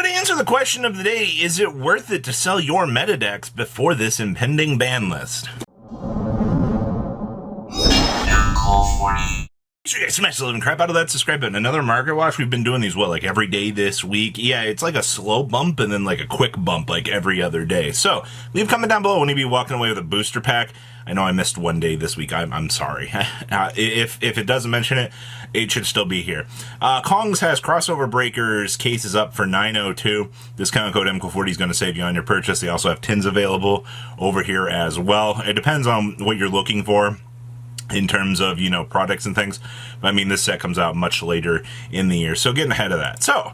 So to answer the question of the day, is it worth it to sell your meta decks before this impending ban list? Make sure you guys smash the living crap out of that subscribe button. Another market watch. We've been doing these, what, like every day this week? Yeah, it's like a slow bump and then like a quick bump like every other day. So leave a comment down below when you be walking away with a booster pack. I know I missed one day this week. I'm sorry. If it doesn't mention it, it should still be here. Kongs has crossover breakers cases up for $9.02. Discount code MCO40 is going to save you on your purchase. They also have tins available over here as well. It depends on what you're looking for in terms of, you know, products and things. But I mean, this set comes out much later in the year, so getting ahead of that. So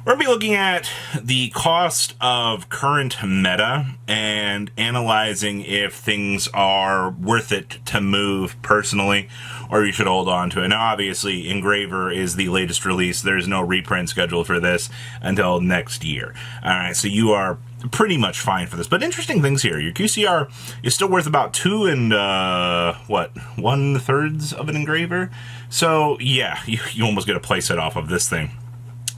we're going to be looking at the cost of current meta and analyzing if things are worth it to move personally, or you should hold on to it. Now, obviously, Engraver is the latest release. There's no reprint scheduled for this until next year. All right, so you are pretty much fine for this. But interesting things here. Your QCR is still worth about 2 and, 1/3 of an Engraver. So, yeah, you almost get a play set off of this thing.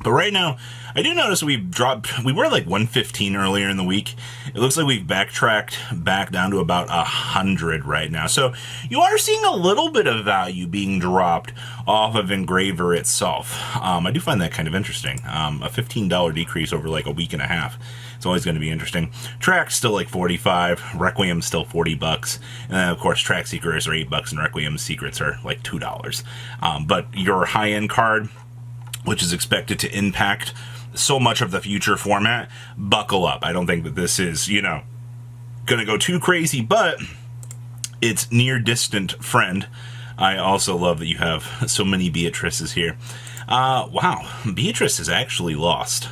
But right now, I do notice we were like 115 earlier in the week. It looks like we've backtracked back down to about 100 right now. So you are seeing a little bit of value being dropped off of Engraver itself. I do find that kind of interesting. A $15 decrease over like a week and a half. It's always going to be interesting. Track's still like 45, Requiem's still 40 bucks, and then of course Track Seekers are 8 bucks, and Requiem Secrets are like $2. But your high-end card, which is expected to impact so much of the future format, buckle up. I don't think that this is, you know, going to go too crazy, but it's near distant friend. I also love that you have so many Beatrices here. Wow, Beatrice has actually lost.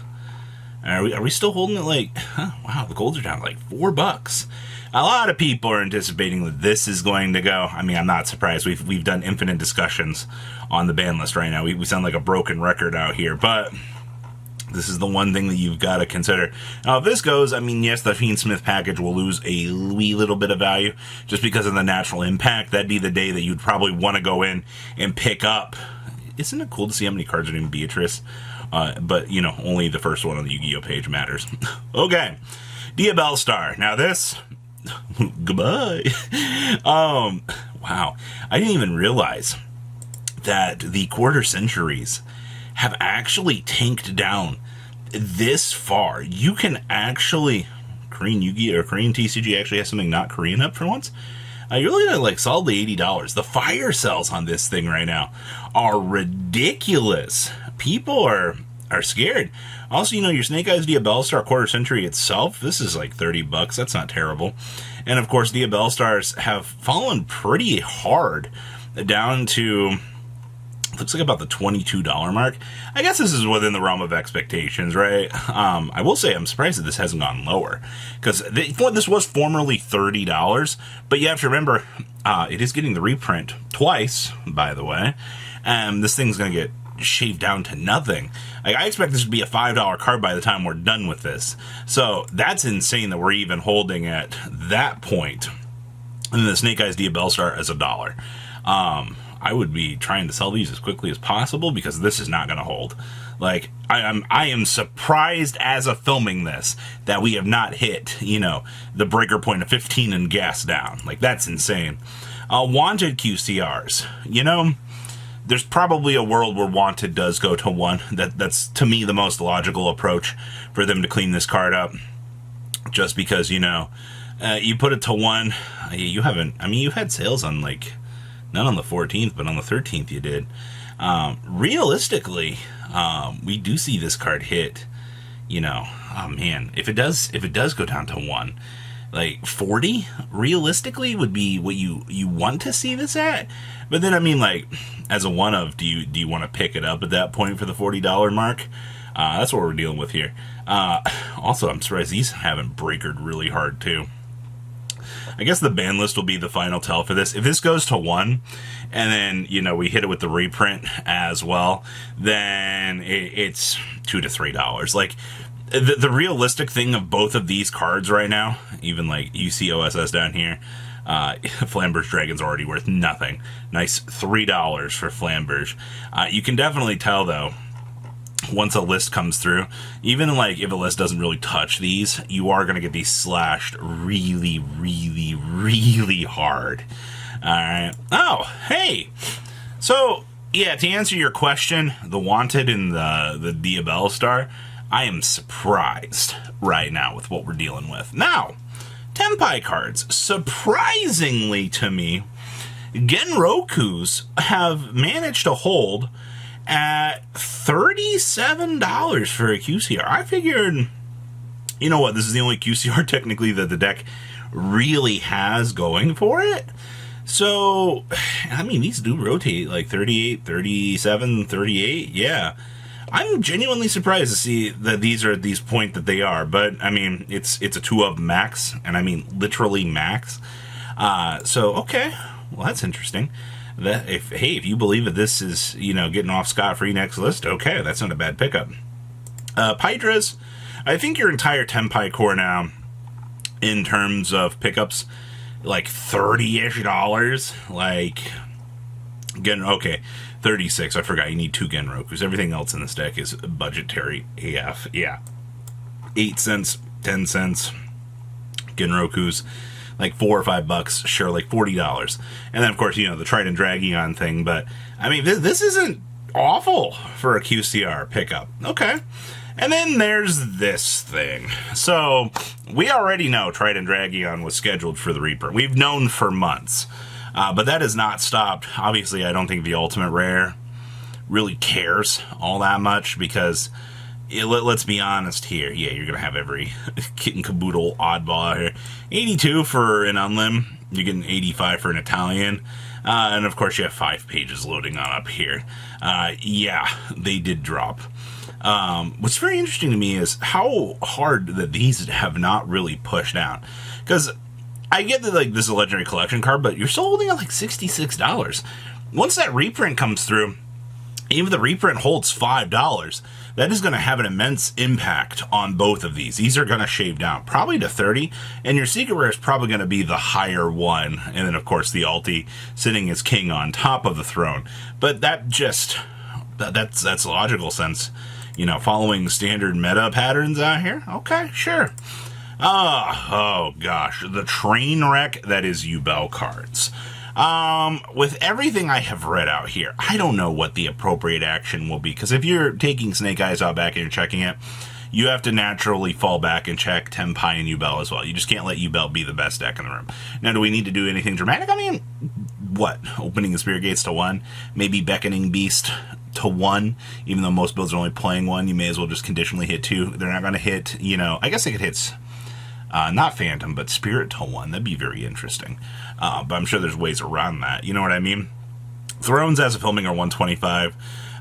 Are we still holding it like, wow, the golds are down like $4. A lot of people are anticipating that this is going to go. I mean, I'm not surprised. We've done infinite discussions on the ban list right now. We sound like a broken record out here, but this is the one thing that you've got to consider. Now, if this goes, I mean, yes, the Fiendsmith package will lose a wee little bit of value just because of the natural impact. That'd be the day that you'd probably want to go in and pick up. Isn't it cool to see how many cards are named Beatrice? But, you know, only the first one on the Yu-Gi-Oh page matters. Okay. Diabellstar. Now this... Goodbye. Wow. I didn't even realize that the quarter centuries have actually tanked down this far. You can actually... Korean Yu-Gi-Oh! Or Korean TCG actually has something not Korean up for once. You're looking at like solidly $80. The fire sales on this thing right now are ridiculous. People are scared. Also, you know, your Snake Eyes Diabellstar quarter century itself, this is like 30 bucks. That's not terrible. And of course, Diabellstars have fallen pretty hard down to, looks like about the $22 mark. I guess this is within the realm of expectations, right? I will say I'm surprised that this hasn't gone lower, because this was formerly $30, but you have to remember, it is getting the reprint twice, by the way, and this thing's going to get shaved down to nothing. Like, I expect this to be a $5 card by the time we're done with this. So that's insane that we're even holding at that point. And then the Snake Eyes Diabellstar as $1. I would be trying to sell these as quickly as possible because this is not going to hold. Like, I am surprised as of filming this that we have not hit, you know, the breaker point of 15 and gas down. Like, that's insane. Wanted QCRs. You know, there's probably a world where Wanted does go to 1. That's, to me, the most logical approach for them to clean this card up. Just because, you know, you put it to 1, you haven't, I mean, you've had sales on, like, not on the 14th, but on the 13th you did. Realistically, we do see this card hit, you know, oh man, if it does go down to 1, like 40 realistically would be what you want to see this at. But then, I mean, like, as a one of, do you want to pick it up at that point for the $40 mark? That's what we're dealing with here. Also, I'm surprised these haven't breakered really hard too. I guess the ban list will be the final tell for this. If this goes to 1, and then, you know, we hit it with the reprint as well, then it's $2 to $3. Like, the realistic thing of both of these cards right now, even like you see OSS down here, Flamberge Dragon's already worth nothing. Nice $3 for Flamberge. You can definitely tell, though, once a list comes through, even like if a list doesn't really touch these, you are going to get these slashed really, really, really hard. All right. Oh, hey. So, yeah, to answer your question, the Wanted and the Diabellstar, I am surprised right now with what we're dealing with. Now, Tenpai cards, surprisingly to me, Genroku's have managed to hold at $37 for a QCR. I figured, you know what, this is the only QCR technically that the deck really has going for it. So, I mean, these do rotate like 38, 37, 38. Yeah. I'm genuinely surprised to see that these are at these point that they are. But, I mean, it's a 2 of max. And I mean, literally max. So, okay. Well, that's interesting. That if you believe that this is, you know, getting off scot-free next list, okay, that's not a bad pickup. Beatrice, I think your entire Tenpai core now, in terms of pickups, like $30-ish. Like, okay, 36. I forgot you need 2 Genrokus. Everything else in this deck is budgetary AF. Yeah, 8 cents, 10 cents. Genrokus, like $4 or $5, sure, like $40. And then, of course, you know, the Trident Dragion thing. But, I mean, this isn't awful for a QCR pickup. Okay. And then there's this thing. So, we already know Trident Dragion was scheduled for the reprint. We've known for months. But that has not stopped. Obviously, I don't think the Ultimate Rare really cares all that much because, let's be honest here. Yeah, you're going to have every kit and caboodle oddball here. 82 for an Unlim. You're getting 85 for an Italian. And, of course, you have 5 pages loading on up here. Yeah, they did drop. What's very interesting to me is how hard that these have not really pushed out. Because I get that, like, this is a legendary collection card, but you're still holding at like $66. Once that reprint comes through, even if the reprint holds $5, that is going to have an immense impact on both of these. These are going to shave down probably to 30, and your secret rare is probably going to be the higher one. And then, of course, the ulti sitting as king on top of the throne. But that just, that's logical sense. You know, following standard meta patterns out here? Okay, sure. Oh gosh, the train wreck that is Yubel cards. With everything I have read out here, I don't know what the appropriate action will be, because if you're taking Snake Eyes out back and you're checking it, you have to naturally fall back and check Tenpai and Yubel as well. You just can't let Yubel be the best deck in the room. Now, do we need to do anything dramatic? I mean, what? Opening the Spirit Gates to 1? Maybe Beckoning Beast to 1? Even though most builds are only playing 1, you may as well just conditionally hit 2. They're not going to hit, you know, I guess they could hit, not Phantom, but Spirit to 1. That'd be very interesting. But I'm sure there's ways around that. You know what I mean? Thrones as a filming are 125.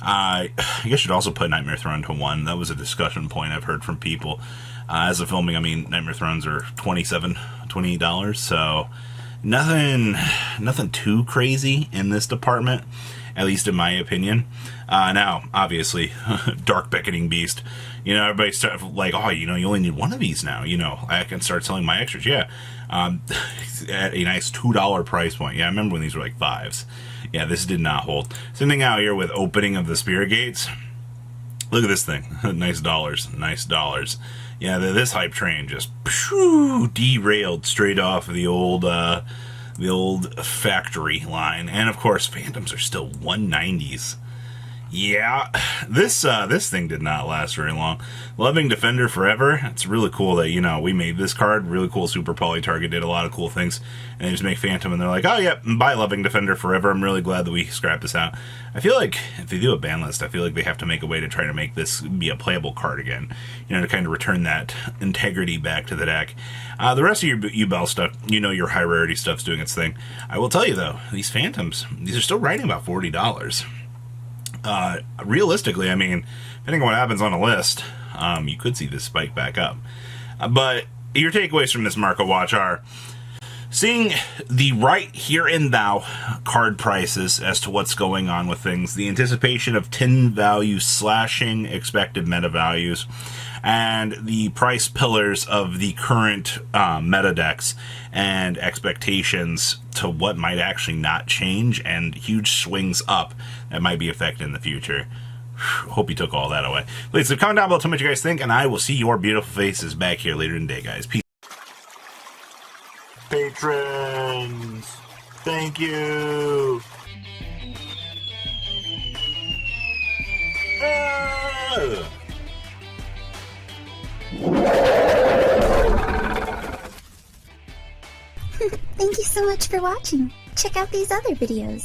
I guess you should also put Nightmare Throne to 1. That was a discussion point I've heard from people. As a filming, I mean, Nightmare Thrones are $28, so nothing too crazy in this department, at least in my opinion. Now, obviously, Dark Beckoning Beast. You know, everybody start like, oh, you know, you only need 1 of these now. You know, I can start selling my extras. Yeah, at a nice $2 price point. Yeah, I remember when these were like 5s. Yeah, this did not hold. Same thing out here with opening of the Spirit Gates. Look at this thing. Nice dollars. Nice dollars. Yeah, this hype train just derailed straight off of the old factory line. And of course, Phantoms are still 190s. Yeah, this thing did not last very long. Loving Defender Forever. It's really cool that, you know, we made this card. Really cool Super Poly Target, did a lot of cool things. And they just make Phantom and they're like, oh yeah, buy Loving Defender Forever. I'm really glad that we scrapped this out. I feel like if they do a ban list, I feel like they have to make a way to try to make this be a playable card again. You know, to kind of return that integrity back to the deck. The rest of your Yubel stuff, you know, your high rarity stuff's doing its thing. I will tell you though, these Phantoms, these are still writing about $40. Realistically, I mean, depending on what happens on the list, you could see this spike back up. But your takeaways from this market watch are seeing the right here and now card prices as to what's going on with things, the anticipation of tin value slashing expected meta values, and the price pillars of the current meta decks and expectations to what might actually not change and huge swings up that might be affected in the future. Hope you took all that away. Please comment down below, tell me what you guys think, and I will see your beautiful faces back here later in the day, guys. Peace. Patrons, thank you. Thank you so much for watching. Check out these other videos.